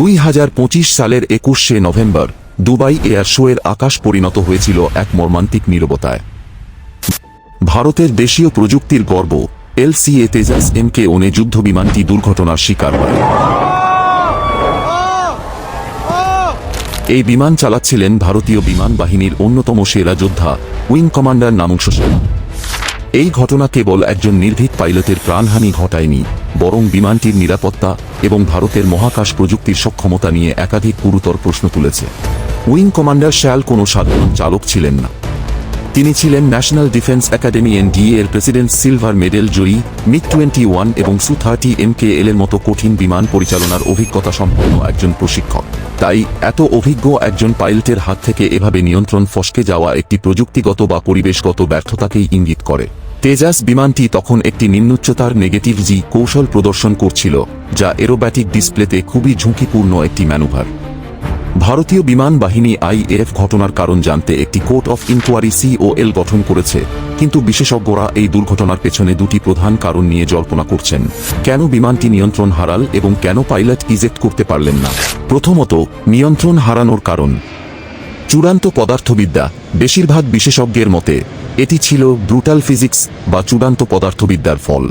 2025 সালের 21শে November Dubai air শোয়ের আকাশ পরিণত হয়েছিল এক মর্মান্তিক নীরবতায়। ভারতের দেশীয় প্রযুক্তির গর্ব LCA তেজাস MK-1 যুদ্ধ বিমানটি দুর্ঘটনার শিকার হয়। এই বিমান চালাচ্ছিলেন ভারতীয় বিমান বাহিনীর অন্যতম সেরা যোদ্ধা উইং কমান্ডার নামংশ সেন। এই ঘটনা কেবল একজন নির্ভীক পাইলটের প্রাণহানি ঘটায়নি, বরং বিমানটির নিরাপত্তা এবং ভারতের মহাকাশ প্রযুক্তির সক্ষমতা নিয়ে একাধিক গুরুতর প্রশ্ন তুলেছে। উইং কমান্ডার শ্যাল কোনো সাধারণ চালক ছিলেন না। তিনি ছিলেন ন্যাশনাল ডিফেন্স একাডেমি NDA এর প্রেসিডেন্ট সিলভার মেডেল জয়ী, MiG-21 এবং Su-30 MKL এর মতো কঠিন বিমান পরিচালনার অভিজ্ঞতা সম্পন্ন একজন প্রশিক্ষক। তাই এত অভিজ্ঞ একজন পাইলটের হাত থেকে এভাবে নিয়ন্ত্রণ ফসকে যাওয়া একটি প্রযুক্তিগত বা পরিবেশগত ব্যর্থতাকেই ইঙ্গিত করে। তেজাস বিমানটি তখন একটি নিম্নোচ্চতার নেগেটিভ জি কৌশল প্রদর্শন করছিল, যা এরোব্যাটিক ডিসপ্লেতে খুবই ঝুঁকিপূর্ণ একটি ম্যানুভার। ভারতীয় বিমান বাহিনী IAF ঘটনার কারণ জানতে একটি কোর্ট অফ ইনকোয়ারি COL গঠন করেছে, কিন্তু বিশেষজ্ঞরা এই দুর্ঘটনার পেছনে দুটি প্রধান কারণ নিয়ে জল্পনা করছেন। কেন বিমানটি নিয়ন্ত্রণ হারাল এবং কেন পাইলট ইজেক্ট করতে পারলেন না। প্রথমত, নিয়ন্ত্রণ হারানোর কারণ। চূড়ান্ত পদার্থবিদ্যা। বেশিরভাগ বিশেষজ্ঞের মতে এটি ছিল ব্রুটাল ফিজিক্স বা চূড়ান্ত পদার্থবিদ্যার ফল।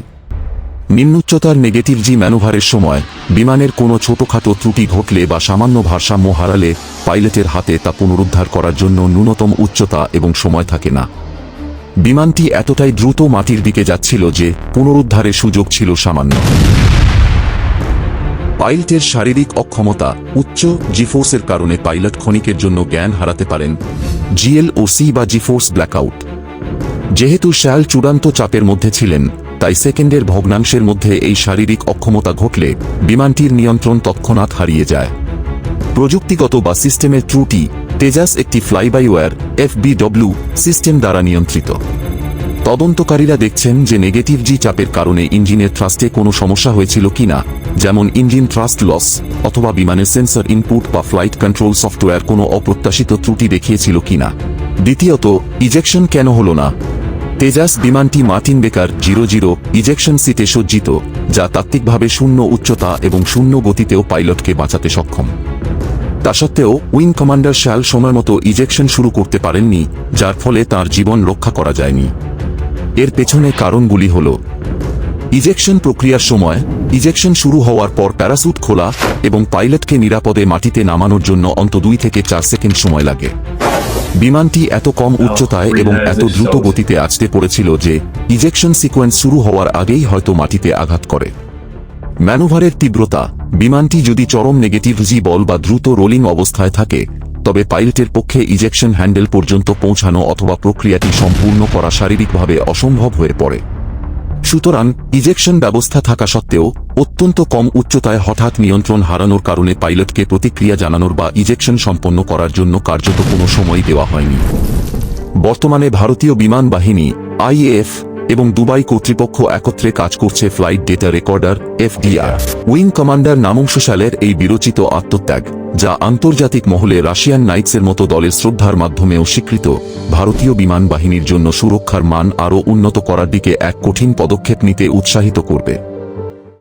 নিম্নোচ্চতার নেগেটিভ জি ম্যানুভারের সময় বিমানের কোনো ছোটখাটো ত্রুটি ঘটলে বা সামান্য ভারসাম্য হারালে পাইলটের হাতে তা পুনরুদ্ধার করার জন্য ন্যূনতম উচ্চতা এবং সময় থাকে না। বিমানটি এতটাই দ্রুত মাটির দিকে যাচ্ছিল যে পুনরুদ্ধারের সুযোগ ছিল সামান্য। পাইলটের শারীরিক অক্ষমতা। উচ্চ জিফোর্সের কারণে পাইলট ক্ষণিকের জন্য জ্ঞান হারাতে পারেন, GLOC বা জিফোর্স ব্ল্যাকআউট। যেহেতু শ্যাল চূড়ান্ত চাপের মধ্যে ছিলেন, তাই সেকেন্ডের ভগ্নাংশের মধ্যে এই শারীরিক অক্ষমতা ঘটলে বিমানটির নিয়ন্ত্রণ তৎক্ষণাৎ হারিয়ে যায়। প্রযুক্তিগত বা সিস্টেমের ত্রুটি। তেজাস একটি ফ্লাইবাইওয়্যার FBW সিস্টেম দ্বারা নিয়ন্ত্রিত। তদন্তকারীরা দেখছেন যে নেগেটিভ জি চাপের কারণে ইঞ্জিনের থ্রাস্টে কোনো সমস্যা হয়েছিল কিনা, যেমন ইঞ্জিন থ্রাস্ট লস, অথবা বিমানের সেন্সর ইনপুট বা ফ্লাইট কন্ট্রোল সফটওয়্যার কোনো অপ্রত্যাশিত ত্রুটি দেখিয়েছিল কিনা। দ্বিতীয়ত, ইজেকশন কেন হল না। তেজাস বিমানটি মার্টিন বেকার 00 ইজেকশন সিটে সজ্জিত, যা তাত্ত্বিকভাবে শূন্য উচ্চতা এবং শূন্য গতিতেও পাইলটকে বাঁচাতে সক্ষম। তা সত্ত্বেও উইং কমান্ডার শ্যাল সময়মতো ইজেকশন শুরু করতে পারেননি, যার ফলে তার জীবন রক্ষা করা যায়নি। এর পেছনে কারণগুলি হল: ইজেকশন প্রক্রিয়ার সময় ইজেকশন শুরু হওয়ার পর প্যারাসুট খোলা এবং পাইলটকে নিরাপদে মাটিতে নামানোর জন্য অন্তত 2 থেকে 4 সেকেন্ড সময় লাগে। বিমানটি এত কম উচ্চতায় এবং এত দ্রুত গতিতে আছড়ে পড়েছিল যে ইজেকশন সিকোয়েন্স শুরু হওয়ার আগেই হয়তো মাটিতে আঘাত করে। ম্যানুভারের তীব্রতা। বিমানটি যদি চরম নেগেটিভ জি বল বা দ্রুত রোলিং অবস্থায় থাকে, তবে পাইলটের পক্ষে ইজেকশন হ্যান্ডেল পর্যন্ত পৌঁছানো অথবা প্রক্রিয়াটি সম্পূর্ণ করা শারীরিকভাবে অসম্ভব হয়ে পড়ে। সুতরাং ইজেকশন ব্যবস্থা থাকা সত্ত্বেও অত্যন্ত কম উচ্চতায় হঠাৎ নিয়ন্ত্রণ হারানোর কারণে পাইলটকে প্রতিক্রিয়া জানানোর বা ইজেকশন সম্পন্ন করার জন্য কার্যত কোনো সময় দেওয়া হয়নি। বর্তমানে ভারতীয় বিমান বাহিনী, IAF এবং দুবাই কর্তৃপক্ষ একত্রে কাজ করছে flight data recorder FDR। Wing commander Namansh শ্যালের এই বিরচিত আত্মত্যাগ, যা আন্তর্জাতিক মহলে রাশিয়ান নাইটসের মতো দলের শ্রদ্ধার মাধ্যমেও স্বীকৃত, ভারতীয় বিমান বাহিনীর জন্য সুরক্ষার মান আরও উন্নত করার দিকে এক কঠিন পদক্ষেপ নিতে উৎসাহিত করবে।